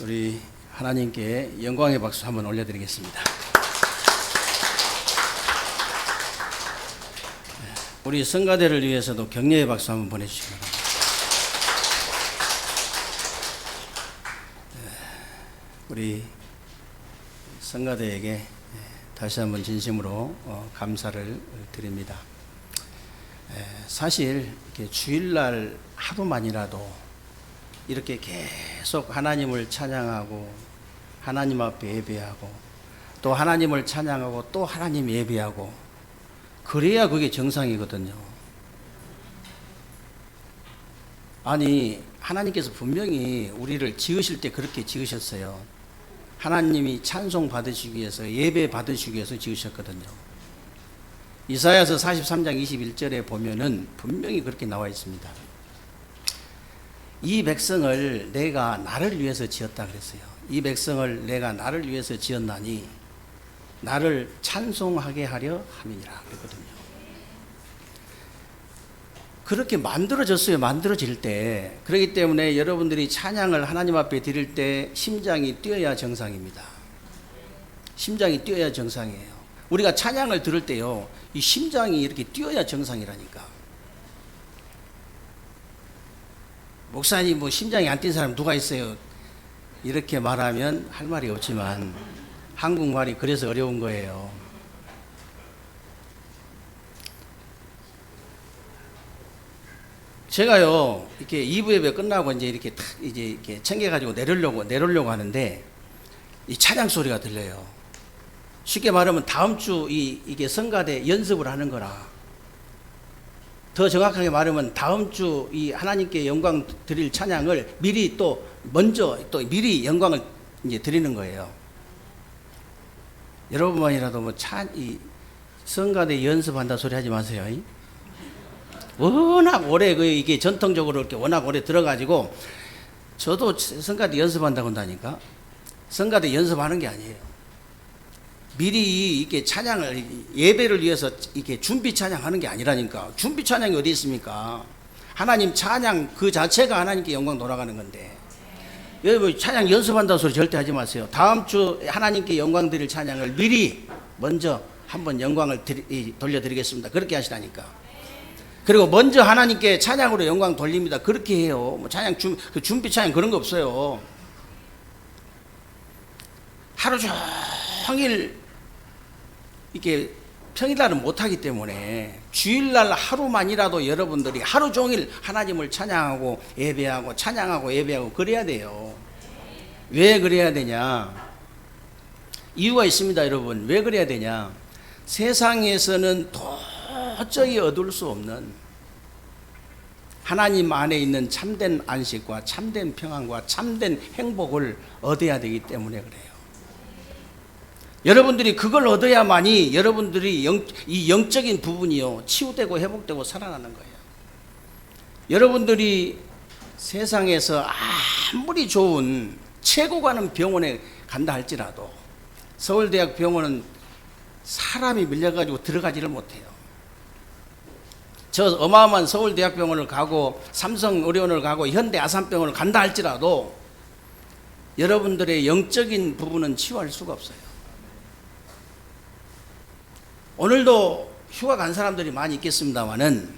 우리 하나님께 영광의 박수 한번 올려드리겠습니다. 우리 성가대를 위해서도 격려의 박수 한번 보내주시기 바랍니다. 우리 성가대에게 다시 한번 진심으로 감사를 드립니다. 사실 이렇게 주일날 하루만이라도 이렇게 계속 하나님을 찬양하고 하나님 앞에 예배하고 또 하나님을 찬양하고 또 하나님 예배하고 그래야 그게 정상이거든요. 아니 하나님께서 분명히 우리를 지으실 때 그렇게 지으셨어요. 하나님이 찬송 받으시기 위해서 예배 받으시기 위해서 지으셨거든요. 이사야서 43장 21절에 보면은 분명히 그렇게 나와 있습니다. 이 백성을 내가 나를 위해서 지었다 그랬어요. 이 백성을 내가 나를 위해서 지었나니 나를 찬송하게 하려 함이니라 그랬거든요. 그렇게 만들어졌어요. 만들어질 때. 그렇기 때문에 여러분들이 찬양을 하나님 앞에 드릴 때 심장이 뛰어야 정상입니다. 심장이 뛰어야 정상이에요. 우리가 찬양을 들을 때요, 이 심장이 이렇게 뛰어야 정상이라니까. 목사님 뭐 심장이 안 뛴 사람 누가 있어요? 이렇게 말하면 할 말이 없지만 한국말이 그래서 어려운 거예요. 제가요 이렇게 2부 예배 끝나고 이제 이렇게 탁 이제 이렇게 챙겨가지고 내려오려고 하는데 이 찬양 소리가 들려요. 쉽게 말하면 다음 주 이게 성가대 연습을 하는 거라. 더 정확하게 말하면 다음 주 이 하나님께 영광 드릴 찬양을 미리 또 먼저 또 미리 영광을 이제 드리는 거예요. 여러분만이라도 뭐 이 성가대 연습한다 소리 하지 마세요. 워낙 오래 이게 전통적으로 이렇게 워낙 오래 들어가지고 저도 성가대 연습한다고 한다니까. 성가대 연습하는 게 아니에요. 미리 이렇게 찬양을 예배를 위해서 이렇게 준비 찬양하는 게 아니라니까. 준비 찬양이 어디 있습니까? 하나님 찬양 그 자체가 하나님께 영광 돌아가는 건데. 여러분 찬양 연습한다는 소리 절대 하지 마세요. 다음 주 하나님께 영광 드릴 찬양을 미리 먼저 한번 영광을 돌려드리겠습니다. 그렇게 하시라니까. 그리고 먼저 하나님께 찬양으로 영광 돌립니다. 그렇게 해요. 뭐 찬양 준비 찬양 그런 거 없어요. 하루 종일 이렇게 평일날은 못하기 때문에 주일날 하루만이라도 여러분들이 하루 종일 하나님을 찬양하고 예배하고 찬양하고 예배하고 그래야 돼요. 왜 그래야 되냐? 이유가 있습니다, 여러분. 왜 그래야 되냐? 세상에서는 도저히 얻을 수 없는 하나님 안에 있는 참된 안식과 참된 평안과 참된 행복을 얻어야 되기 때문에 그래요. 여러분들이 그걸 얻어야만이 여러분들이 이 영적인 부분이요 치유되고 회복되고 살아나는 거예요. 여러분들이 세상에서 아무리 좋은 최고 가는 병원에 간다 할지라도 서울대학 병원은 사람이 밀려가지고 들어가지를 못해요. 저 어마어마한 서울대학병원을 가고 삼성의료원을 가고 현대아산병원을 간다 할지라도 여러분들의 영적인 부분은 치유할 수가 없어요. 오늘도 휴가 간 사람들이 많이 있겠습니다만은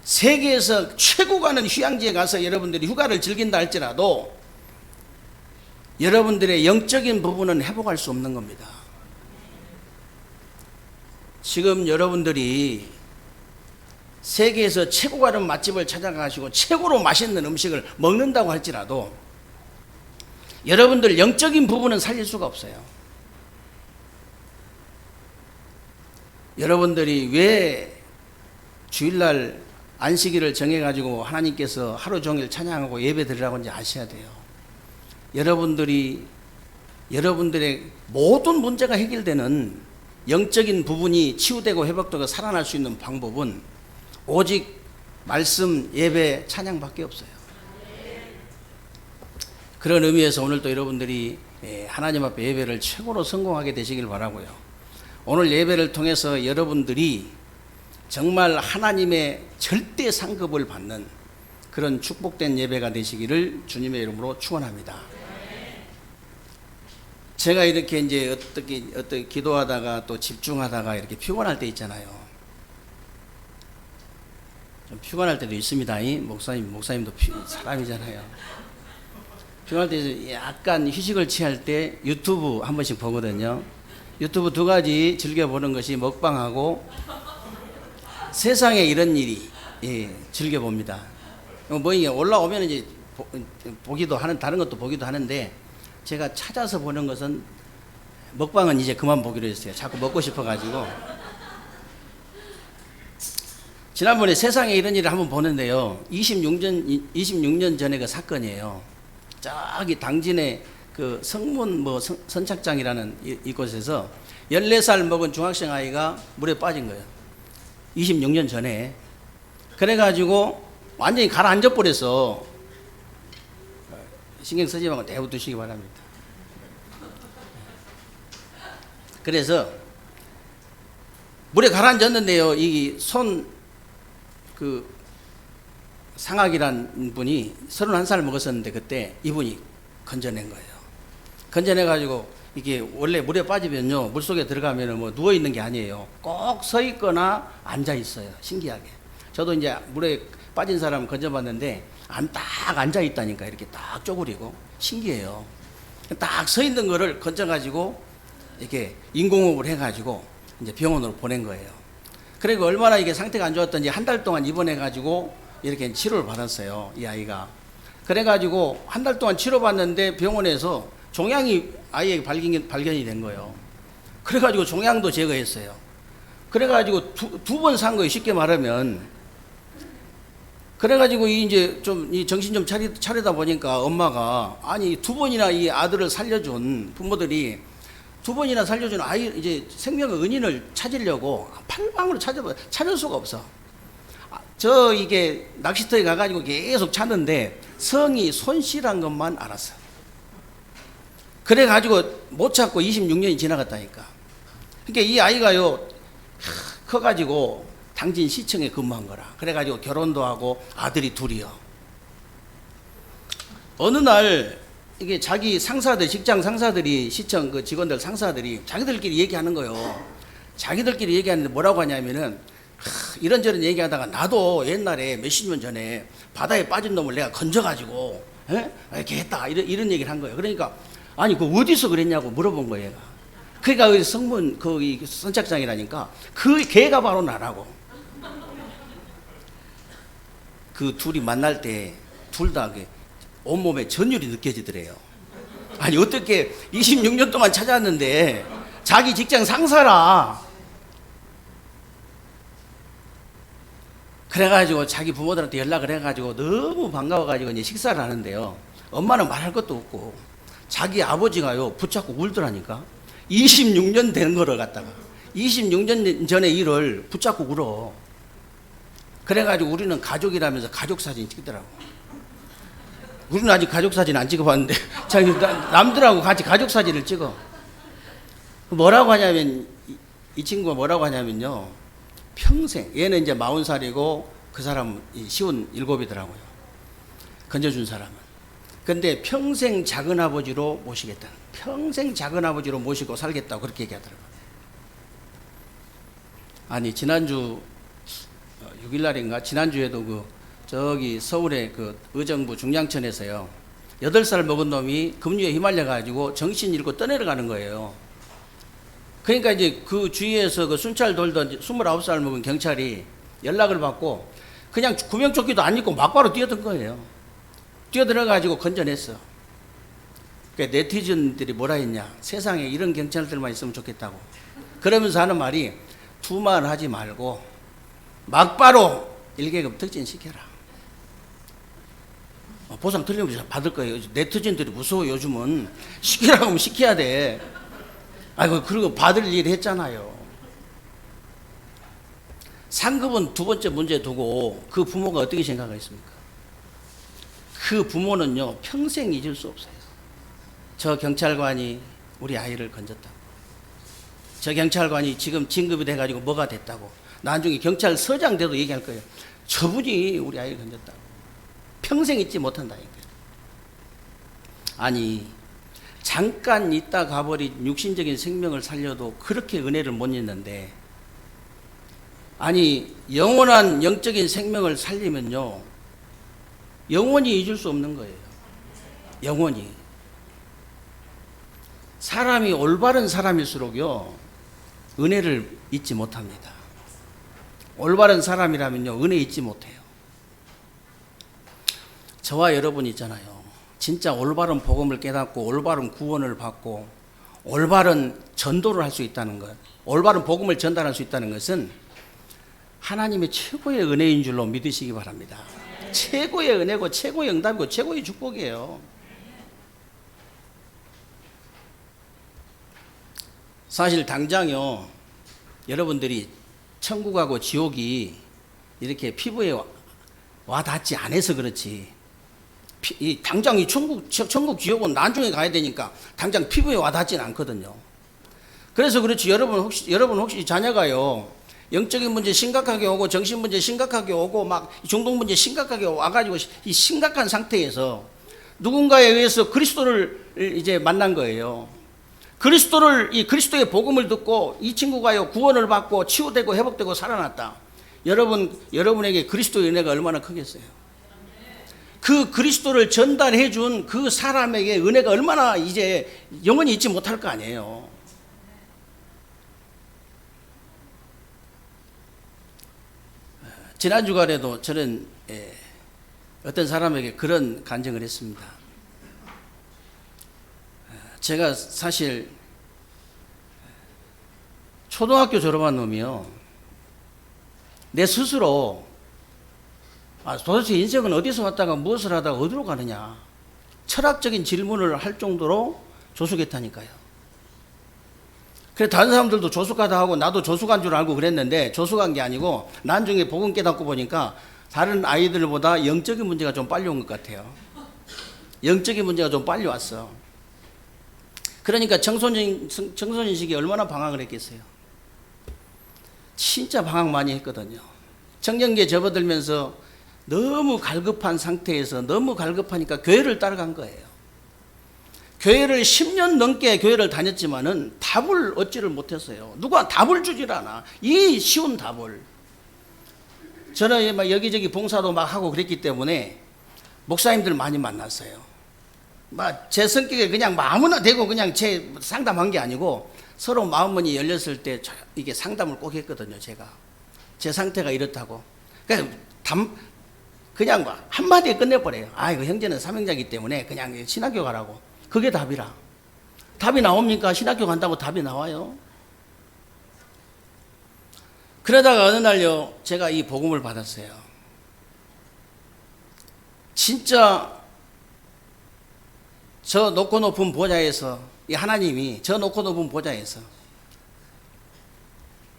세계에서 최고 가는 휴양지에 가서 여러분들이 휴가를 즐긴다 할지라도 여러분들의 영적인 부분은 회복할 수 없는 겁니다. 지금 여러분들이 세계에서 최고 가는 맛집을 찾아가시고 최고로 맛있는 음식을 먹는다고 할지라도 여러분들 영적인 부분은 살릴 수가 없어요. 여러분들이 왜 주일날 안식일을 정해가지고 하나님께서 하루 종일 찬양하고 예배 드리라고 하는지 아셔야 돼요. 여러분들의 모든 문제가 해결되는 영적인 부분이 치유되고 회복되고 살아날 수 있는 방법은 오직 말씀, 예배, 찬양밖에 없어요. 그런 의미에서 오늘도 여러분들이 하나님 앞에 예배를 최고로 성공하게 되시길 바라고요. 오늘 예배를 통해서 여러분들이 정말 하나님의 절대 상급을 받는 그런 축복된 예배가 되시기를 주님의 이름으로 축원합니다. 제가 이렇게 이제 어떻게 기도하다가 또 집중하다가 이렇게 피곤할 때 있잖아요. 좀 피곤할 때도 있습니다. 이 목사님도 사람이잖아요. 피곤할 때 약간 휴식을 취할 때 유튜브 한 번씩 보거든요. 유튜브 두 가지 즐겨보는 것이 먹방하고 세상에 이런 일이, 예, 즐겨봅니다. 뭐 이게 올라오면 이제 보기도 하는, 다른 것도 보기도 하는데, 제가 찾아서 보는 것은, 먹방은 이제 그만 보기로 했어요. 자꾸 먹고 싶어가지고. 지난번에 세상에 이런 일을 한번 보는데요. 26년 전에 그 사건이에요. 저기 당진의 그 성문 선착장이라는 이곳에서 14살 먹은 중학생 아이가 물에 빠진 거예요. 26년 전에. 그래가지고 완전히 가라앉아 버려서, 신경 쓰지 말고 대우 두시기 바랍니다. 그래서 물에 가라앉았는데요. 이 상학이란 분이 31살 먹었었는데 그때 이분이 건져낸 거예요. 건져내가지고 이게 원래 물에 빠지면요, 물속에 들어가면 뭐 누워있는 게 아니에요. 꼭 서 있거나 앉아 있어요. 신기하게. 저도 이제 물에 빠진 사람 건져봤는데 딱 앉아 있다니까. 이렇게 딱 쪼그리고. 신기해요. 딱 서 있는 거를 건져가지고 이렇게 인공호흡을 해가지고 이제 병원으로 보낸 거예요. 그리고 얼마나 이게 상태가 안 좋았던지 한 달 동안 입원해가지고 이렇게 치료를 받았어요. 이 아이가. 그래가지고 한 달 동안 치료받는데 병원에서 종양이 아이에게 발견이 된 거예요. 그래가지고 종양도 제거했어요. 그래가지고 두 번 산 거예요. 쉽게 말하면. 그래가지고 이제 좀 이 정신 좀 차리다 보니까 엄마가, 아니 두 번이나 이 아들을 살려준 부모들이 두 번이나 살려준 아이 이제 생명의 은인을 찾으려고 팔방으로 찾을 수가 없어. 이게 낚시터에 가가지고 계속 찾는데 성이 손씨란 것만 알았어. 그래가지고 못 찾고 26년이 지나갔다니까. 그러니까 이 아이가요, 커가지고 당진 시청에 근무한 거라. 그래가지고 결혼도 하고 아들이 둘이요. 어느 날 이게 자기 상사들, 직장 상사들이, 시청 그 직원들 상사들이 자기들끼리 얘기하는 거예요. 자기들끼리 얘기하는데 뭐라고 하냐면은, 이런저런 얘기하다가 나도 옛날에 몇십 년 전에 바다에 빠진 놈을 내가 건져가지고 이렇게 했다, 이런 얘기를 한 거예요. 그러니까 아니 그 어디서 그랬냐고 물어본 거예요. 얘가. 그러니까 그 성문 거기 선착장이라니까 그 걔가 바로 나라고. 그 둘이 만날 때 둘 다 온몸에 전율이 느껴지더래요. 아니 어떻게 26년 동안 찾았는데 자기 직장 상사라. 그래가지고 자기 부모들한테 연락을 해가지고 너무 반가워가지고 이제 식사를 하는데요. 엄마는 말할 것도 없고 자기 아버지가요 붙잡고 울더라니까. 26년 된 거를 갖다가 26년 전의 일을 붙잡고 울어. 그래가지고 우리는 가족이라면서 가족 사진 찍더라고. 우리는 아직 가족 사진 안 찍어봤는데 자기 남들하고 같이 가족 사진을 찍어. 뭐라고 하냐면 이 친구가 뭐라고 하냐면요, 평생, 얘는 이제 40살이고 그 사람은 57이더라고요. 건져준 사람은. 근데 평생 작은아버지로 모시겠다. 평생 작은아버지로 모시고 살겠다고 그렇게 얘기하더라고요. 아니 지난주 6일날인가 지난주에도 저기 서울의 그 의정부 중량천에서요 8살 먹은 놈이 급류에 휘말려가지고 정신 잃고 떠내려가는 거예요. 그러니까 이제 그 주위에서 그 순찰 돌던 29살 먹은 경찰이 연락을 받고 그냥 구명조끼도 안 입고 막바로 뛰어든 거예요. 뛰어들어가지고 건져냈어. 그러니까 네티즌들이 뭐라 했냐, 세상에 이런 경찰들만 있으면 좋겠다고. 그러면서 하는 말이, 두말하지 말고 막바로 1계급 특진시켜라. 보상 틀림없이 받을 거예요. 네티즌들이 무서워. 요즘은 시키라고 하면 시켜야 돼. 아이고, 그리고 받을 일 했잖아요. 상급은 두 번째 문제 두고 그 부모가 어떻게 생각하겠습니까? 그 부모는요 평생 잊을 수 없어요. 저 경찰관이 우리 아이를 건졌다고, 저 경찰관이 지금 진급이 돼가지고 뭐가 됐다고, 나중에 경찰서장 돼도 얘기할 거예요. 저분이 우리 아이를 건졌다고. 평생 잊지 못한다니까요. 아니 잠깐 있다 가버린 육신적인 생명을 살려도 그렇게 은혜를 못 잊는데, 아니 영원한 영적인 생명을 살리면요 영원히 잊을 수 없는 거예요. 영원히. 사람이 올바른 사람일수록요 은혜를 잊지 못합니다. 올바른 사람이라면요 은혜 잊지 못해요. 저와 여러분 있잖아요. 진짜 올바른 복음을 깨닫고 올바른 구원을 받고 올바른 전도를 할 수 있다는 것, 올바른 복음을 전달할 수 있다는 것은 하나님의 최고의 은혜인 줄로 믿으시기 바랍니다. 최고의 은혜고 최고의 응답이고 최고의 축복이에요. 사실 당장요 여러분들이 천국하고 지옥이 이렇게 피부에 와 닿지 않아서 그렇지, 당장 이 천국 지옥은 나중에 가야 되니까 당장 피부에 와 닿지는 않거든요. 그래서 그렇지, 여러분 혹시 자녀가요 영적인 문제 심각하게 오고 정신 문제 심각하게 오고 막 중독 문제 심각하게 와가지고 이 심각한 상태에서 누군가에 의해서 그리스도를 이제 만난 거예요. 이 그리스도의 복음을 듣고 이 친구가요 구원을 받고 치유되고 회복되고 살아났다. 여러분에게 그리스도의 은혜가 얼마나 크겠어요. 그 그리스도를 전달해 준 그 사람에게 은혜가 얼마나 이제 영원히 잊지 못할 거 아니에요. 지난 주간에도 저는 어떤 사람에게 그런 간증을 했습니다. 제가 사실 초등학교 졸업한 놈이요 내 스스로 도대체 인생은 어디서 왔다가 무엇을 하다가 어디로 가느냐 철학적인 질문을 할 정도로 조숙했다니까요. 그래 다른 사람들도 조숙하다 하고 나도 조숙한 줄 알고 그랬는데 조숙한 게 아니고 나중에 복음 깨닫고 보니까 다른 아이들보다 영적인 문제가 좀 빨리 온 것 같아요. 영적인 문제가 좀 빨리 왔어. 그러니까 청소년 시기에 얼마나 방황을 했겠어요. 진짜 방황 많이 했거든요. 청년기에 접어들면서 너무 갈급한 상태에서 너무 갈급하니까 교회를 따라간 거예요. 교회를 10년 넘게 교회를 다녔지만은 답을 얻지를 못했어요. 누가 답을 주질 않아. 이 쉬운 답을. 저는 막 여기저기 봉사도 막 하고 그랬기 때문에 목사님들 많이 만났어요. 막 제 성격에 그냥 아무나 대고 그냥 제 상담한 게 아니고 서로 마음문이 열렸을 때 이게 상담을 꼭 했거든요. 제가 제 상태가 이렇다고. 그냥 막 한마디에 끝내버려요. 이거 형제는 사명자이기 때문에 그냥 신학교 가라고. 그게 답이라. 답이 나옵니까? 신학교 간다고 답이 나와요? 그러다가 어느 날요 제가 이 복음을 받았어요. 진짜 저 높고 높은 보좌에서 이 하나님이 저 높고 높은 보좌에서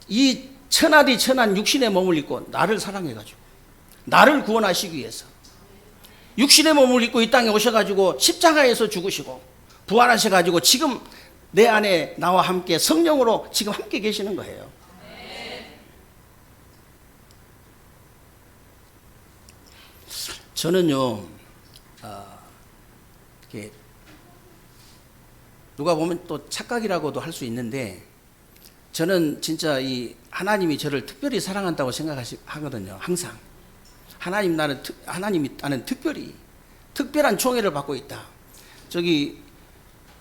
이 천하디 천한 육신의 몸을 입고 나를 사랑해가지고 나를 구원하시기 위해서 육신의 몸을 입고 이 땅에 오셔가지고 십자가에서 죽으시고 부활하셔가지고 지금 내 안에 나와 함께 성령으로 지금 함께 계시는 거예요. 저는요 이렇게 누가 보면 또 착각이라고도 할 수 있는데 저는 진짜 이 하나님이 저를 특별히 사랑한다고 생각하거든요. 항상 하나님이 나는 특별한 총애를 받고 있다. 저기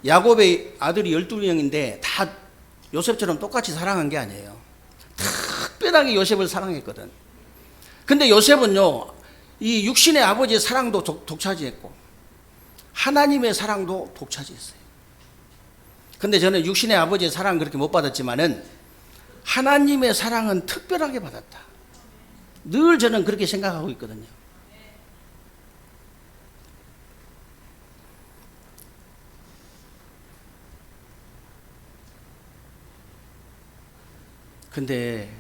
야곱의 아들이 12명인데 다 요셉처럼 똑같이 사랑한 게 아니에요. 특별하게 요셉을 사랑했거든. 근데 요셉은요 이 육신의 아버지의 사랑도 독차지했고 하나님의 사랑도 독차지했어요. 근데 저는 육신의 아버지의 사랑 그렇게 못 받았지만은 하나님의 사랑은 특별하게 받았다. 늘 저는 그렇게 생각하고 있거든요. 근데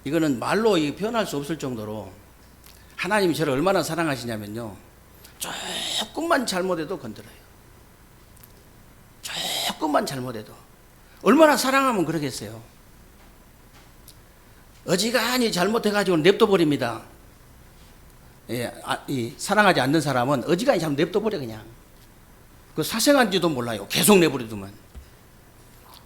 이거는 말로 표현할 수 없을 정도로 하나님이 저를 얼마나 사랑하시냐면요. 조금만 잘못해도 건드려요. 조금만 잘못해도. 얼마나 사랑하면 그러겠어요. 어지간히 잘못해가지고 냅둬버립니다. 사랑하지 않는 사람은 어지간히 참 냅둬버려 그냥. 그 사생한지도 몰라요. 계속 내버려두면.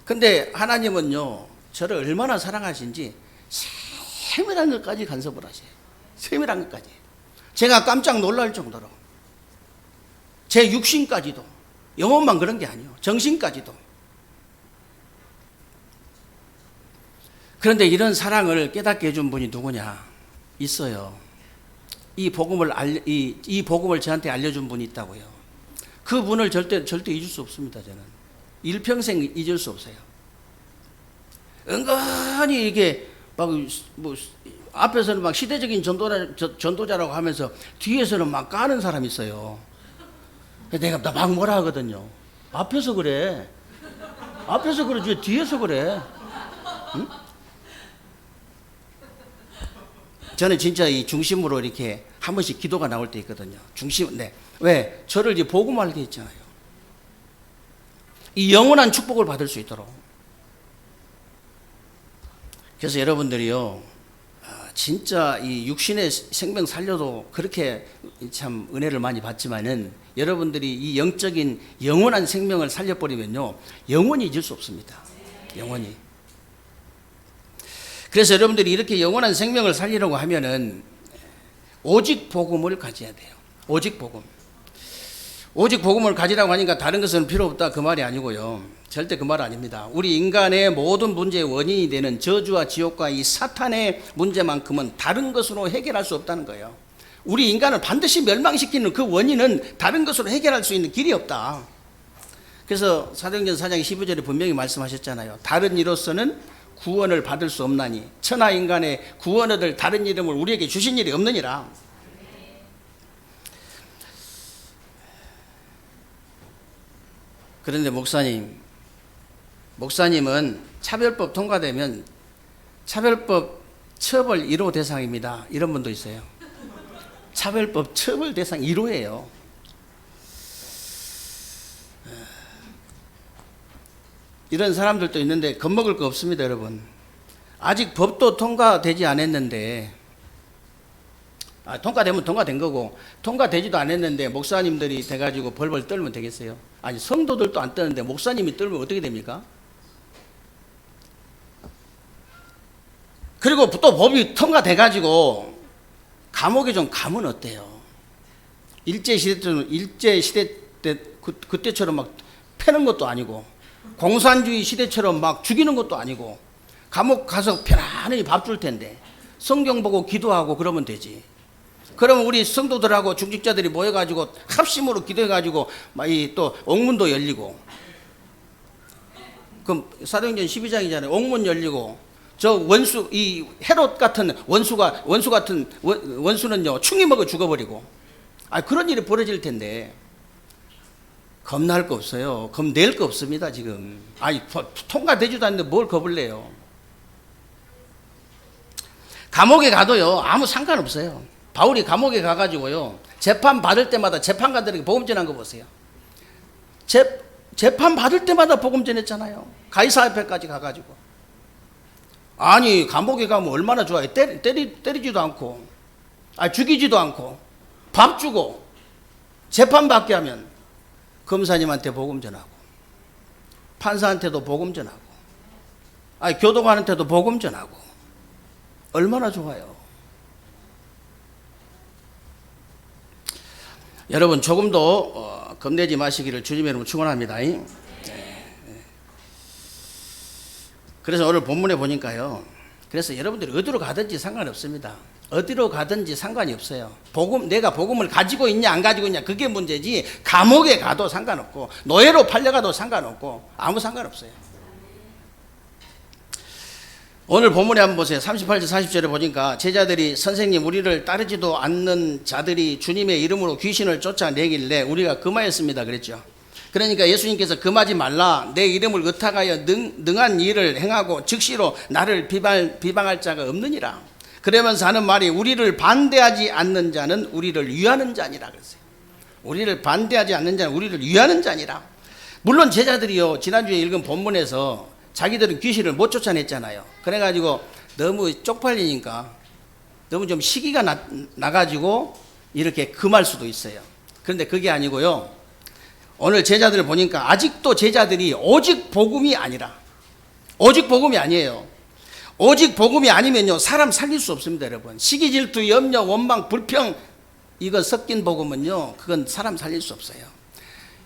근데 하나님은요, 저를 얼마나 사랑하신지 세밀한 것까지 간섭을 하세요. 세밀한 것까지. 제가 깜짝 놀랄 정도로. 제 육신까지도. 영혼만 그런 게 아니에요. 정신까지도. 그런데 이런 사랑을 깨닫게 해준 분이 누구냐? 있어요. 이 복음을 저한테 알려준 분이 있다고요. 그 분을 절대 잊을 수 없습니다. 저는 일평생 잊을 수 없어요. 은근히 이게 막 앞에서는 막 시대적인 전도자라고 하면서 뒤에서는 막 까는 사람이 있어요. 내가 막 뭐라 하거든요. 앞에서 그래. 앞에서 그러지 뒤에서 그래. 응? 저는 진짜 이 중심으로 이렇게 한 번씩 기도가 나올 때 있거든요. 중심, 네. 왜? 저를 이제 복음 알게 했잖아요. 이 영원한 축복을 받을 수 있도록. 그래서 여러분들이요, 진짜 이 육신의 생명 살려도 그렇게 참 은혜를 많이 받지만은 여러분들이 이 영적인 영원한 생명을 살려버리면요, 영원히 잊을 수 없습니다. 영원히. 그래서 여러분들이 이렇게 영원한 생명을 살리려고 하면은 오직 복음을 가져야 돼요. 오직 복음. 오직 복음을 가지라고 하니까 다른 것은 필요 없다 그 말이 아니고요. 절대 그 말 아닙니다. 우리 인간의 모든 문제의 원인이 되는 저주와 지옥과 이 사탄의 문제만큼은 다른 것으로 해결할 수 없다는 거예요. 우리 인간을 반드시 멸망시키는 그 원인은 다른 것으로 해결할 수 있는 길이 없다. 그래서 사도행전 4장 12절에 분명히 말씀하셨잖아요. 다른 이로서는 구원을 받을 수 없나니 천하 인간의 구원 얻을 다른 이름을 우리에게 주신 일이 없느니라. 그런데 목사님은 차별법 통과되면 차별법 처벌 1호 대상입니다. 이런 분도 있어요. 차별법 처벌 대상 1호예요. 이런 사람들도 있는데 겁먹을 거 없습니다, 여러분. 아직 법도 통과되지 않았는데, 통과되면 통과된 거고, 통과되지도 않았는데 목사님들이 돼가지고 벌벌 떨면 되겠어요? 아니, 성도들도 안 떠는데 목사님이 떨면 어떻게 됩니까? 그리고 또 법이 통과돼가지고 감옥에 좀 가면 어때요? 일제시대 때 그때처럼 막 패는 것도 아니고 공산주의 시대처럼 막 죽이는 것도 아니고 감옥 가서 편안히 밥 줄 텐데 성경 보고 기도하고 그러면 되지. 그러면 우리 성도들하고 중직자들이 모여가지고 합심으로 기도해가지고 또 옥문도 열리고, 그럼 사도행전 12장이잖아요. 옥문 열리고 저 원수, 이 헤롯 같은 원수는요 충이 먹어 죽어버리고, 그런 일이 벌어질 텐데 겁날 거 없어요. 겁낼 거 없습니다 지금. 통과되지도 않는데 뭘 겁을 내요. 감옥에 가도요 아무 상관없어요. 바울이 감옥에 가가지고요 재판 받을 때마다 재판관들에게 복음 전한 거 보세요. 재판 받을 때마다 복음 전했잖아요. 가이사 앞에까지 가가지고. 아니 감옥에 가면 얼마나 좋아요. 때리지도 않고 죽이지도 않고 밥 주고 재판 받게 하면 검사님한테 복음 전하고 판사한테도 복음 전하고 교도관한테도 복음 전하고 얼마나 좋아요. 여러분 조금도 겁내지 마시기를 주님의 이름으로 축원합니다. 그래서 오늘 본문에 보니까요, 그래서 여러분들이 어디로 가든지 상관없습니다. 어디로 가든지 상관이 없어요. 내가 복음을 가지고 있냐 안 가지고 있냐 그게 문제지, 감옥에 가도 상관없고 노예로 팔려가도 상관없고 아무 상관없어요. 오늘 본문에 한번 보세요. 38절 40절에 보니까 제자들이 선생님 우리를 따르지도 않는 자들이 주님의 이름으로 귀신을 쫓아내길래 우리가 금하였습니다 그랬죠. 그러니까 예수님께서 금하지 말라. 내 이름을 의탁하여 능한 일을 행하고 즉시로 나를 비방할 자가 없느니라. 그러면서 하는 말이 우리를 반대하지 않는 자는 우리를 위하는 자니라 그랬어요. 우리를 반대하지 않는 자는 우리를 위하는 자니라. 물론 제자들이요 지난주에 읽은 본문에서 자기들은 귀신을 못 쫓아냈잖아요. 그래가지고 너무 쪽팔리니까 너무 좀 시기가 나가지고 이렇게 금할 수도 있어요. 그런데 그게 아니고요. 오늘 제자들을 보니까 아직도 제자들이 오직 복음이 아니라, 오직 복음이 아니에요. 오직 복음이 아니면요, 사람 살릴 수 없습니다, 여러분. 시기, 질투, 염려, 원망, 불평, 이거 섞인 복음은요, 그건 사람 살릴 수 없어요.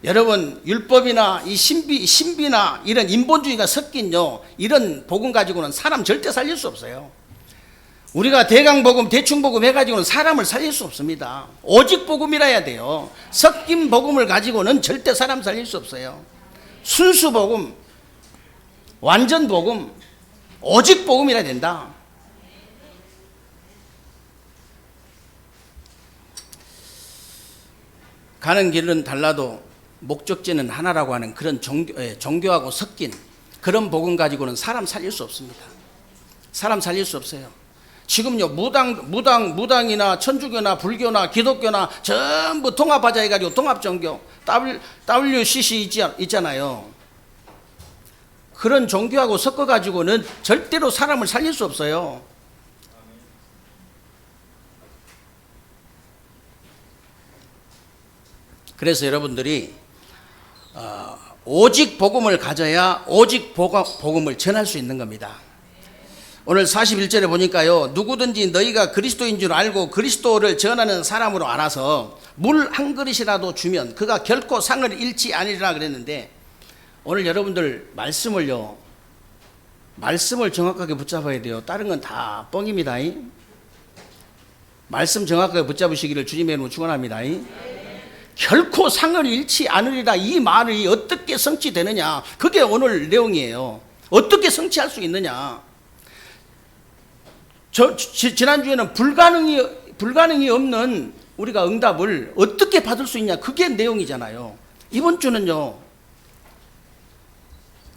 여러분, 율법이나 이 신비나 이런 인본주의가 섞인요, 이런 복음 가지고는 사람 절대 살릴 수 없어요. 우리가 대강복음, 대충복음 해가지고는 사람을 살릴 수 없습니다. 오직 복음이라 해야 돼요. 섞인 복음을 가지고는 절대 사람 살릴 수 없어요. 순수 복음, 완전 복음, 오직 복음이라 된다. 가는 길은 달라도 목적지는 하나라고 하는 그런 종교하고 섞인 그런 복음 가지고는 사람 살릴 수 없습니다. 사람 살릴 수 없어요. 지금요, 무당이나 천주교나 불교나 기독교나 전부 통합하자 해가지고 통합종교, WCC 있잖아요. 그런 종교하고 섞어가지고는 절대로 사람을 살릴 수 없어요. 그래서 여러분들이 오직 복음을 가져야 오직 복음을 전할 수 있는 겁니다. 오늘 41절에 보니까요, 누구든지 너희가 그리스도인 줄 알고 그리스도를 전하는 사람으로 알아서 물 한 그릇이라도 주면 그가 결코 상을 잃지 아니리라 그랬는데, 오늘 여러분들 말씀을 정확하게 붙잡아야 돼요. 다른 건 다 뻥입니다. 말씀 정확하게 붙잡으시기를 주님의 이름으로 축원합니다. 결코 상을 잃지 않으리라, 이 말이 어떻게 성취되느냐, 그게 오늘 내용이에요. 어떻게 성취할 수 있느냐. 지난주에는 불가능이 없는 우리가 응답을 어떻게 받을 수 있냐, 그게 내용이잖아요. 이번 주는요,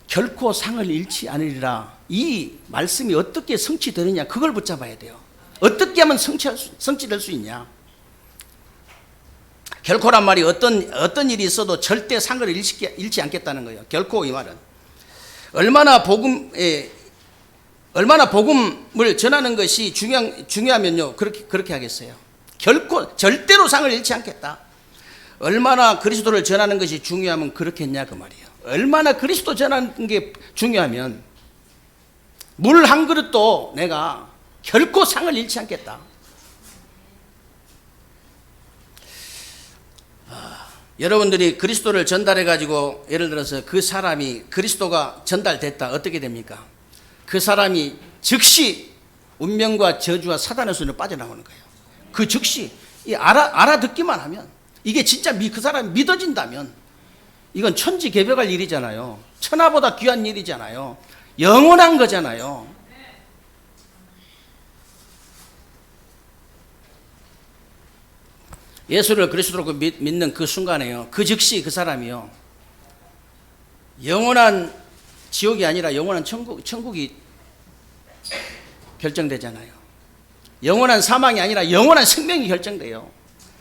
결코 상을 잃지 않으리라, 이 말씀이 어떻게 성취되느냐, 그걸 붙잡아야 돼요. 어떻게 하면 성취될 수 있냐. 결코란 말이 어떤 일이 있어도 절대 상을 잃지 않겠다는 거예요. 결코, 이 말은 얼마나 복음을 전하는 것이 중요하면요, 그렇게 하겠어요. 결코 절대로 상을 잃지 않겠다. 얼마나 그리스도를 전하는 것이 중요하면 그렇게 했냐, 그 말이에요. 얼마나 그리스도 전하는 게 중요하면 물 한 그릇도 내가 결코 상을 잃지 않겠다. 여러분들이 그리스도를 전달해 가지고, 예를 들어서 그 사람이 그리스도가 전달됐다, 어떻게 됩니까? 그 사람이 즉시 운명과 저주와 사단의 손으로 빠져나오는 거예요. 그 즉시 알아듣기만 하면, 이게 진짜 그 사람이 믿어진다면 이건 천지개벽할 일이잖아요. 천하보다 귀한 일이잖아요. 영원한 거잖아요. 예수를 그리스도로 믿는 그 순간에요, 그 즉시 그 사람이요, 영원한 지옥이 아니라 영원한 천국이 결정되잖아요. 영원한 사망이 아니라 영원한 생명이 결정돼요.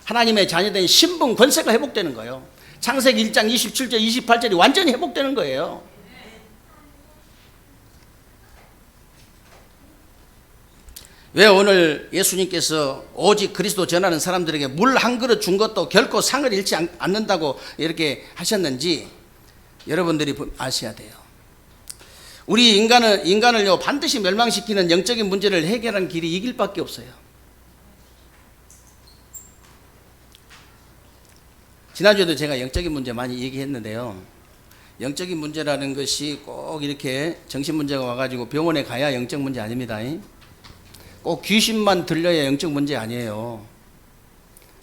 하나님의 자녀된 신분, 권세가 회복되는 거예요. 창세기 1장 27절 28절이 완전히 회복되는 거예요. 왜 오늘 예수님께서 오직 그리스도 전하는 사람들에게 물 한 그릇 준 것도 결코 상을 잃지 않는다고 이렇게 하셨는지 여러분들이 아셔야 돼요. 우리 인간을요, 반드시 멸망시키는 영적인 문제를 해결하는 길이 이 길밖에 없어요. 지난주에도 제가 영적인 문제 많이 얘기했는데요, 영적인 문제라는 것이 꼭 이렇게 정신 문제가 와가지고 병원에 가야 영적 문제 아닙니다. 꼭 귀신만 들려야 영적 문제 아니에요.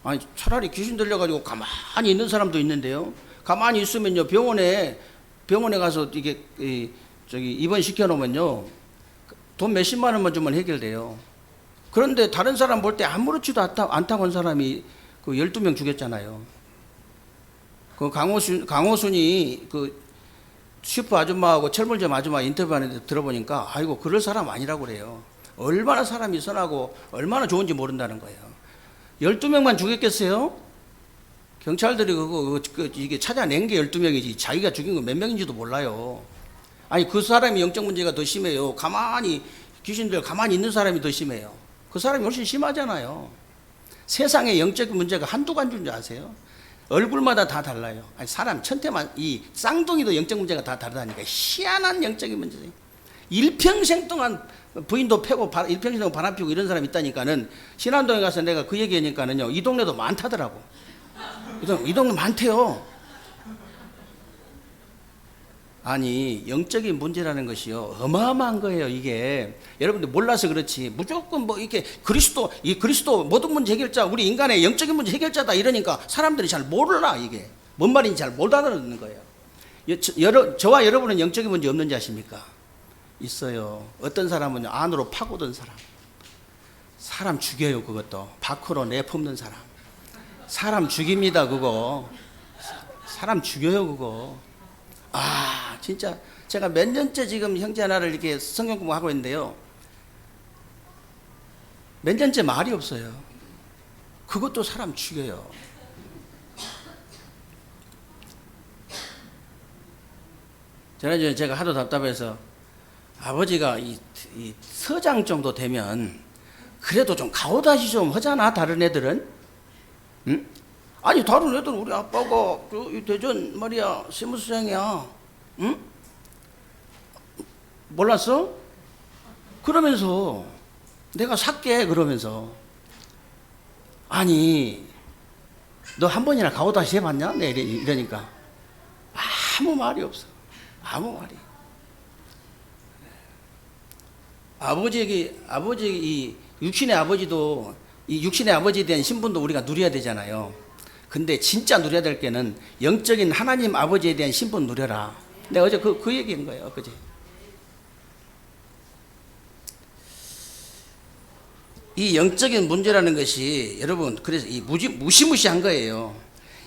아니, 차라리 귀신 들려가지고 가만히 있는 사람도 있는데요, 가만히 있으면요, 병원에 가서 이게 입원시켜 놓으면요, 돈 몇십만 원만 주면 해결돼요. 그런데 다른 사람 볼 때 아무렇지도 않다고 한 사람이 그 12명 죽였잖아요. 그 강호순이 그 슈퍼 아줌마하고 철물점 아줌마 인터뷰하는데 들어보니까, 아이고, 그럴 사람 아니라고 그래요. 얼마나 사람이 선하고 얼마나 좋은지 모른다는 거예요. 12명만 죽였겠어요? 경찰들이 이게 찾아낸 게 12명이지 자기가 죽인 거 몇 명인지도 몰라요. 아니, 그 사람이 영적 문제가 더 심해요. 귀신들 가만히 있는 사람이 더 심해요. 그 사람이 훨씬 심하잖아요. 세상의 영적인 문제가 한두 가지인 줄 아세요? 얼굴마다 다 달라요. 아니, 사람 천태만, 이 쌍둥이도 영적 문제가 다 다르다니까. 희한한 영적인 문제예요. 일평생 동안 부인도 패고 일평생 동안 바람 피우고 이런 사람이 있다니까는, 신안동에 가서 내가 그 얘기하니까는요, 이 동네도 많다더라고. 이 동네 많대요. 아니, 영적인 문제라는 것이요, 어마어마한 거예요. 이게 여러분들 몰라서 그렇지, 무조건 뭐 이렇게 그리스도 모든 문제 해결자, 우리 인간의 영적인 문제 해결자다 이러니까 사람들이 잘 몰라. 이게 뭔 말인지 잘 못 알아듣는 거예요. 저와 여러분은 영적인 문제 없는지 아십니까? 있어요. 어떤 사람은 안으로 파고든 사람 죽여요. 그것도 밖으로 내뿜는 사람 죽입니다. 그거 사람 죽여요. 그거. 진짜 제가 몇 년째 지금 형제 하나를 이렇게 성경 공부하고 있는데요, 몇 년째 말이 없어요. 그것도 사람 죽여요. 지난주에 제가 하도 답답해서, 아버지가 이 서장 정도 되면 그래도 좀 가오다시 좀 하잖아. 다른 애들은, 응? 아니, 다른 애들은 우리 아빠가 그 대전 말이야 세무서장이야, 응? 몰랐어? 그러면서 내가 살게 그러면서, 아니 너 한 번이나 가오다시 해봤냐? 네, 이러니까 아무 말이 없어. 아무 말이. 아버지에게 이 육신의 아버지도, 이 육신의 아버지에 대한 신분도 우리가 누려야 되잖아요. 근데 진짜 누려야 될 게는 영적인 하나님 아버지에 대한 신분 누려라. 내가 어제 그 얘기한 거예요. 그지? 이 영적인 문제라는 것이 여러분, 그래서 이 무시무시한 거예요.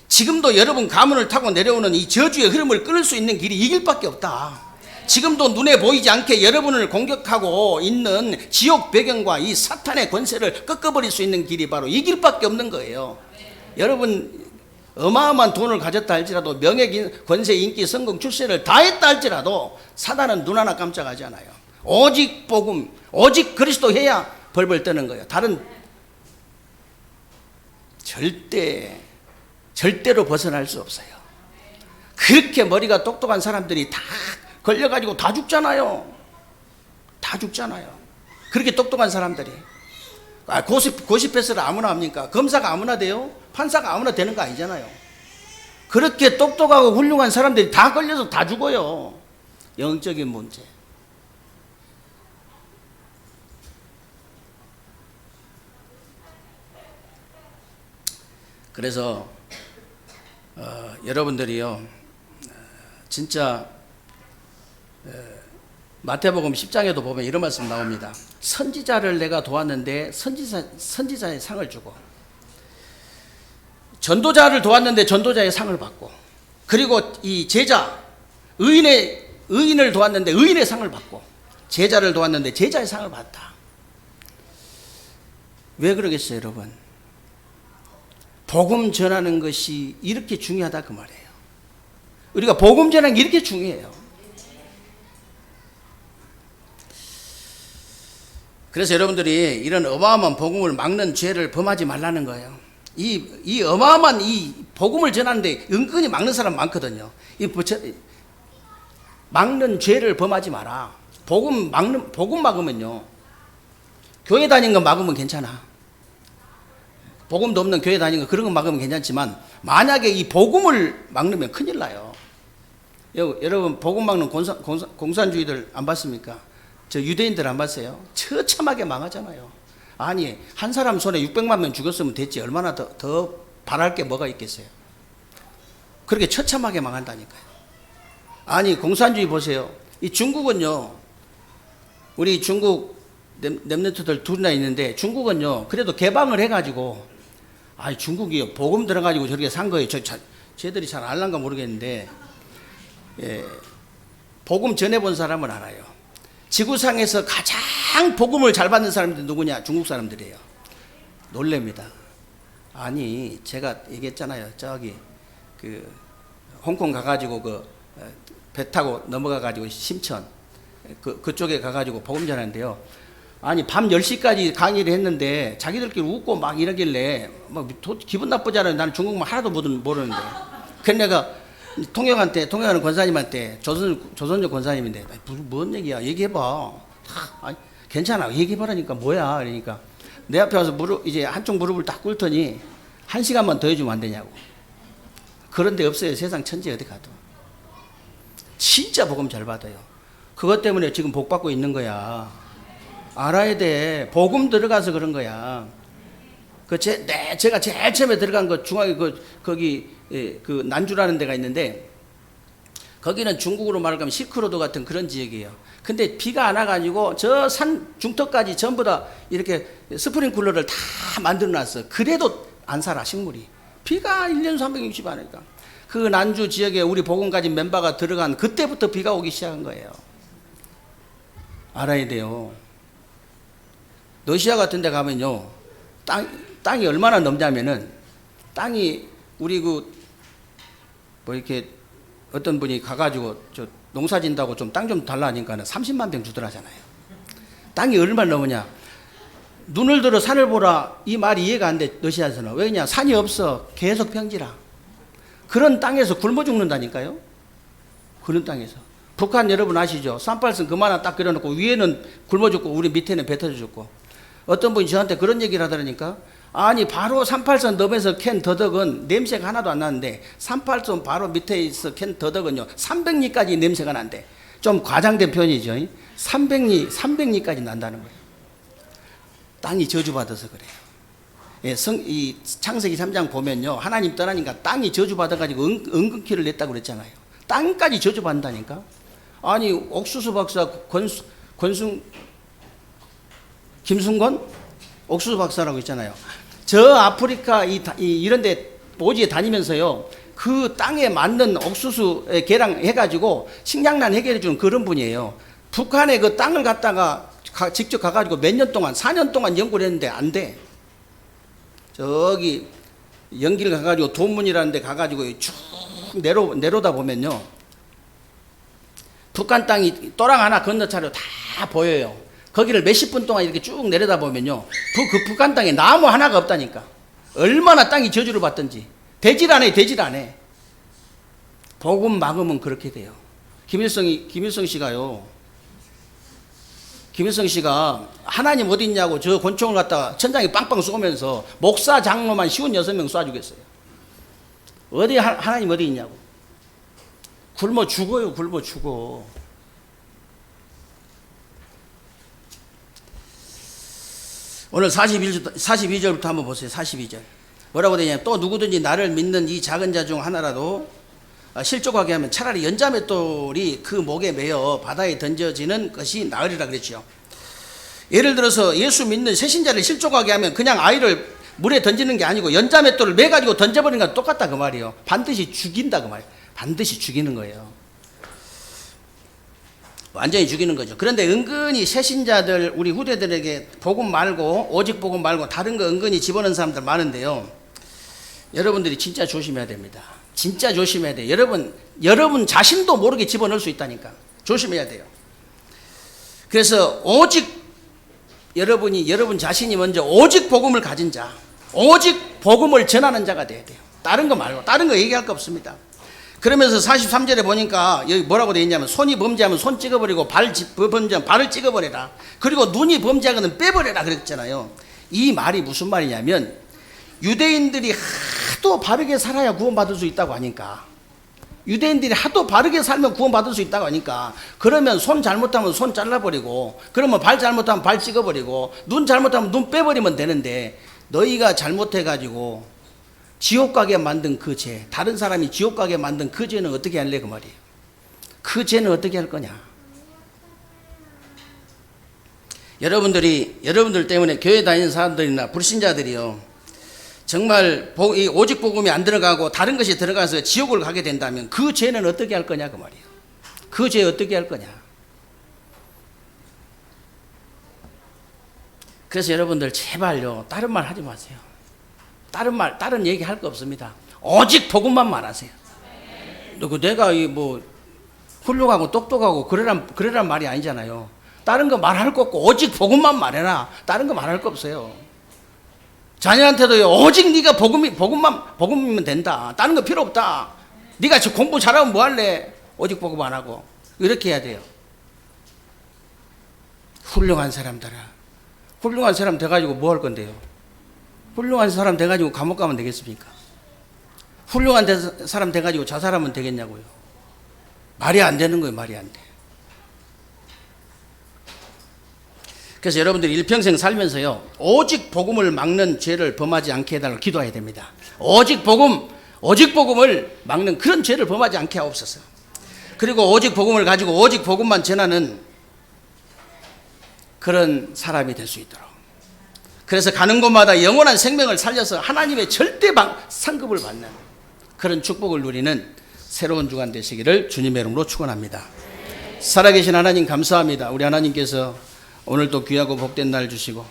지금도 여러분 가문을 타고 내려오는 이 저주의 흐름을 끊을 수 있는 길이 이 길밖에 없다. 지금도 눈에 보이지 않게 여러분을 공격하고 있는 지옥 배경과 이 사탄의 권세를 꺾어버릴 수 있는 길이 바로 이 길밖에 없는 거예요. 여러분 어마어마한 돈을 가졌다 할지라도, 명예, 권세, 인기, 성공, 출세를 다 했다 할지라도 사단은 눈 하나 깜짝하지 않아요. 오직 복음, 오직 그리스도 해야 벌벌 떠는 거예요. 다른 절대로 벗어날 수 없어요. 그렇게 머리가 똑똑한 사람들이 다 걸려가지고 다 죽잖아요. 다 죽잖아요. 그렇게 똑똑한 사람들이. 고시패스를 아무나 합니까? 검사가 아무나 돼요? 판사가 아무나 되는 거 아니잖아요. 그렇게 똑똑하고 훌륭한 사람들이 다 걸려서 다 죽어요. 영적인 문제. 그래서 여러분들이요, 진짜 마태복음 10장에도 보면 이런 말씀 나옵니다. 선지자를 내가 도왔는데 선지자의 상을 주고, 전도자를 도왔는데 전도자의 상을 받고, 그리고 이 제자 의인을 도왔는데 의인의 상을 받고, 제자를 도왔는데 제자의 상을 받다. 왜 그러겠어요, 여러분? 복음 전하는 것이 이렇게 중요하다 그 말이에요. 우리가 복음 전하는 게 이렇게 중요해요. 그래서 여러분들이 이런 어마어마한 복음을 막는 죄를 범하지 말라는 거예요. 이 어마어마한 이 복음을 전하는데 은근히 막는 사람 많거든요. 막는 죄를 범하지 마라. 복음 막으면요, 교회 다니는 거 막으면 괜찮아. 복음도 없는 교회 다니는 거 그런 거 막으면 괜찮지만, 만약에 이 복음을 막으면 큰일 나요. 여러분 복음 막는 공산주의들 안 봤습니까? 저 유대인들 안 봤어요? 처참하게 망하잖아요. 아니, 한 사람 손에 600만 명 죽었으면 됐지, 얼마나 더 바랄 게 뭐가 있겠어요? 그렇게 처참하게 망한다니까요. 아니, 공산주의 보세요. 이 중국은요, 우리 중국 랩런트들 둘이나 있는데, 중국은요 그래도 개방을 해가지고, 중국이 복음 들어가지고 저렇게 산 거예요. 쟤들이 잘 알란가 모르겠는데, 복음 전해본 사람은 알아요. 지구상에서 가장 복음을 잘 받는 사람들이 누구냐? 중국 사람들이에요. 놀랍니다. 아니, 제가 얘기했잖아요. 저기 홍콩 가가지고 배 타고 넘어가가지고 심천 그쪽에 가가지고 복음 전하는데요, 아니 밤 10시까지 강의를 했는데 자기들끼리 웃고 막 이러길래 막 기분 나쁘잖아요. 나는 중국말 하나도 모르는데. 그래서 내가 통역하는 권사님한테 조선족 권사님인데 뭔 얘기야? 얘기해봐. 아니, 괜찮아. 얘기해봐라니까 뭐야? 그러니까 내 앞에 와서 이제 한쪽 무릎을 딱 꿇더니 1시간만 더 해주면 안 되냐고. 그런 데 없어요. 세상 천지 어디 가도. 진짜 복음 잘 받아요. 그것 때문에 지금 복 받고 있는 거야. 알아야 돼. 복음 들어가서 그런 거야. 제가 제일 처음에 들어간 거 중앙에 거기 그 난주라는 데가 있는데 거기는 중국으로 말하면 실크로드 같은 그런 지역이에요. 근데 비가 안 와가지고 저 산 중턱까지 전부 다 이렇게 스프링쿨러를 다 만들어 놨어. 그래도 안 살아, 식물이. 비가 1년 360 하니까. 그 난주 지역에 우리 복음 가진 멤버가 들어간 그때부터 비가 오기 시작한 거예요. 알아야 돼요. 러시아 같은 데 가면요. 땅이 얼마나 넓냐면은 땅이 우리 이렇게 어떤 분이 가가지고 저 농사 진다고 좀 땅 좀 달라 하니까는 30만 평 주더라잖아요. 땅이 얼마나 넘으냐. 눈을 들어 산을 보라. 이 말이 이해가 안 돼, 러시아에서는. 왜냐? 산이 없어. 계속 평지라. 그런 땅에서 굶어 죽는다니까요. 그런 땅에서. 북한 여러분 아시죠? 38선 그만한 딱 그려놓고 위에는 굶어 죽고 우리 밑에는 배 터져 죽고. 어떤 분이 저한테 그런 얘기를 하더라니까. 아니 바로 38선 넘에서 캔 더덕은 냄새가 하나도 안 나는데 38선 바로 밑에 있어 캔 더덕은요 300리까지 냄새가 난대. 좀 과장된 표현이죠. 300리까지 난다는 거예요. 땅이 저주받아서 그래요. 예, 이 창세기 3장 보면요 하나님 떠나니까 땅이 저주받아가지고 은근키를 냈다고 그랬잖아요. 땅까지 저주받는다니까. 아니 옥수수 박사 김순건 옥수수 박사라고 있잖아요. 저 아프리카 이런 데 오지에 다니면서요 그 땅에 맞는 옥수수 개랑 해가지고 식량난 해결해 주는 그런 분이에요. 북한에 그 땅을 갖다가 직접 가가지고 몇 년 동안 4년 동안 연구를 했는데 안 돼. 저기 연길 가가지고 돈문이라는 데 가가지고 쭉 내려다 보면요 북한 땅이 또랑 하나 건너차로 다 보여요. 거기를 몇십 분 동안 이렇게 쭉 내려다 보면요 그 북한 땅에 나무 하나가 없다니까. 얼마나 땅이 저주를 받든지. 되질 않아. 복음 막으면 그렇게 돼요. 김일성 씨가 하나님 어디 있냐고 저 권총을 갖다가 천장에 빵빵 쏘면서 목사 장로만 56명 쏴주겠어요. 어디 하나님 어디 있냐고. 굶어 죽어요. 굶어 죽어. 오늘 42절부터 한번 보세요. 42절. 뭐라고 되냐면 또 누구든지 나를 믿는 이 작은 자 중 하나라도 실족하게 하면 차라리 연자맷돌이 그 목에 매어 바다에 던져지는 것이 나으리라 그랬죠. 예를 들어서 예수 믿는 새신자를 실족하게 하면 그냥 아이를 물에 던지는 게 아니고 연자맷돌을 매가지고 던져버리는 건 똑같다 그 말이에요. 반드시 죽인다 그 말이에요. 반드시 죽이는 거예요. 완전히 죽이는 거죠. 그런데 은근히 새신자들 우리 후대들에게 복음 말고 오직 복음 말고 다른 거 은근히 집어넣는 사람들 많은데요. 여러분들이 진짜 조심해야 됩니다. 진짜 조심해야 돼요. 여러분 자신도 모르게 집어넣을 수 있다니까. 조심해야 돼요. 그래서 오직 여러분 자신이 먼저 오직 복음을 가진 자, 오직 복음을 전하는 자가 돼야 돼요. 다른 거 말고 다른 거 얘기할 거 없습니다. 그러면서 43절에 보니까 여기 뭐라고 되어 있냐면 손이 범죄하면 손 찍어버리고 범죄하면 발을 찍어버려라. 그리고 눈이 범죄하거든 빼버려라 그랬잖아요. 이 말이 무슨 말이냐면 유대인들이 하도 바르게 살아야 구원받을 수 있다고 하니까, 유대인들이 하도 바르게 살면 구원받을 수 있다고 하니까, 그러면 손 잘못하면 손 잘라버리고, 그러면 발 잘못하면 발 찍어버리고, 눈 잘못하면 눈 빼버리면 되는데, 너희가 잘못해가지고 지옥 가게 만든 그 죄, 다른 사람이 지옥 가게 만든 그 죄는 어떻게 할래 그 말이에요. 그 죄는 어떻게 할 거냐. 여러분들 때문에 교회 다니는 사람들이나 불신자들이요, 정말 오직 복음이 안 들어가고 다른 것이 들어가서 지옥을 가게 된다면 그 죄는 어떻게 할 거냐 그 말이에요. 그 죄 어떻게 할 거냐. 그래서 여러분들 제발요 다른 말 하지 마세요. 다른 얘기 할 거 없습니다. 오직 복음만 말하세요. 내가 뭐 훌륭하고 똑똑하고 그러란 말이 아니잖아요. 다른 거 말할 거 없고 오직 복음만 말해라. 다른 거 말할 거 없어요. 자녀한테도요, 오직 네가 복음이면 된다. 다른 거 필요 없다. 네가 공부 잘하면 뭐 할래? 오직 복음 안 하고. 이렇게 해야 돼요. 훌륭한 사람들아, 훌륭한 사람 돼가지고 뭐 할 건데요? 훌륭한 사람 돼가지고 감옥 가면 되겠습니까? 훌륭한 사람 돼가지고 자살하면 되겠냐고요? 말이 안 되는 거예요. 말이 안 돼. 그래서 여러분들이 일평생 살면서요, 오직 복음을 막는 죄를 범하지 않게 해달라고 기도해야 됩니다. 오직 복음을 막는 그런 죄를 범하지 않게 하옵소서. 그리고 오직 복음을 가지고 오직 복음만 전하는 그런 사람이 될 수 있도록. 그래서 가는 곳마다 영원한 생명을 살려서 하나님의 절대 상급을 받는 그런 축복을 누리는 새로운 주간 되시기를 주님의 이름으로 축원합니다. 살아계신 하나님 감사합니다. 우리 하나님께서 오늘도 귀하고 복된 날 주시고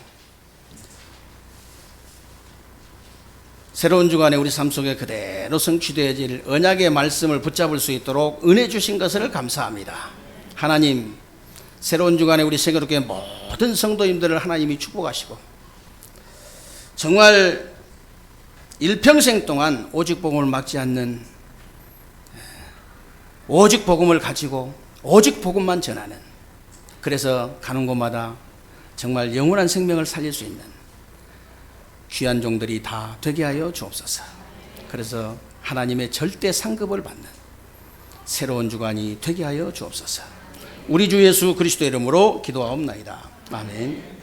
새로운 주간에 우리 삶 속에 그대로 성취되어질 언약의 말씀을 붙잡을 수 있도록 은혜 주신 것을 감사합니다. 하나님, 새로운 주간에 우리 세계로교회 모든 성도님들을 하나님이 축복하시고 정말 일평생 동안 오직 복음을 막지 않는, 오직 복음을 가지고 오직 복음만 전하는, 그래서 가는 곳마다 정말 영원한 생명을 살릴 수 있는 귀한 종들이 다 되게 하여 주옵소서. 그래서 하나님의 절대 상급을 받는 새로운 주간이 되게 하여 주옵소서. 우리 주 예수 그리스도의 이름으로 기도하옵나이다. 아멘.